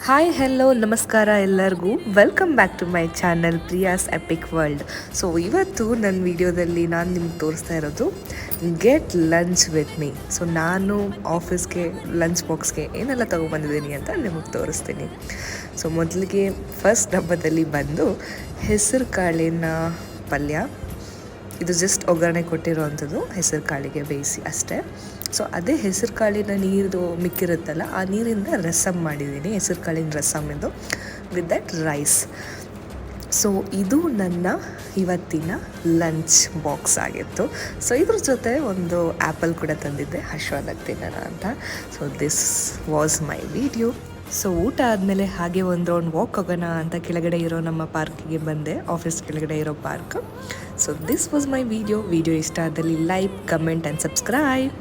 Hi hello ನಮಸ್ಕಾರ ಎಲ್ಲರಿಗೂ welcome back to my channel Priya's epic world. So ಇವತ್ತು ನನ್ನ ವಿಡಿಯೋದಲ್ಲಿ ನಾನು ನಿಮ್ಗೆ ತೋರಿಸ್ತಾ ಇರೋದು get lunch with me. So ನಾನು ಆಫೀಸ್ಗೆ ಲಂಚ್ ಬಾಕ್ಸ್ಗೆ ಏನೆಲ್ಲ ತೊಗೊಬಂದಿದ್ದೀನಿ ಅಂತ ನಿಮಗೆ ತೋರಿಸ್ತೀನಿ. ಸೊ ಮೊದಲಿಗೆ ಫಸ್ಟ್ ಡಬ್ಬದಲ್ಲಿ ಬಂದು ಹೆಸರು ಕಾಳಿನ ಪಲ್ಯ. ಇದು ಜಸ್ಟ್ ಒಗ್ಗರಣೆ ಕೊಟ್ಟಿರೋ ಅಂಥದ್ದು, ಹೆಸರು ಕಾಳಿಗೆ ಬೇಯಿಸಿ ಅಷ್ಟೇ. ಸೊ ಅದೇ ಹೆಸರು ಕಾಳಿನ ನೀರು ಮಿಕ್ಕಿರುತ್ತಲ್ಲ, ಆ ನೀರಿಂದ ರಸಮ್ ಮಾಡಿದ್ದೀನಿ, ಹೆಸರು ಕಾಳಿನ ರಸಮ್ ಇದು ವಿತ್ ದಟ್ ರೈಸ್. ಸೊ ಇದು ನನ್ನ ಇವತ್ತಿನ ಲಂಚ್ ಬಾಕ್ಸ್ ಆಗಿತ್ತು. ಸೊ ಇದ್ರ ಜೊತೆ ಒಂದು ಆ್ಯಪಲ್ ಕೂಡ ತಂದಿದ್ದೆ, ಹಶ್ವಾದಾಗ ತಿನ್ನೋಣ ಅಂತ. So this was my video. So ಊಟ ಆದಮೇಲೆ ಹಾಗೆ ಒಂದು ರೌಂಡ್ ವಾಕ್ ಹೋಗೋಣ ಅಂತ ಕೆಳಗಡೆ ಇರೋ ನಮ್ಮ ಪಾರ್ಕಿಗೆ ಬಂದೆ, ಆಫೀಸ್ ಕೆಳಗಡೆ ಇರೋ park. So this was my video ಇಷ್ಟ ಆದಲ್ಲಿ ಲೈಕ್, ಕಮೆಂಟ್ ಆ್ಯಂಡ್ ಸಬ್ಸ್ಕ್ರೈಬ್.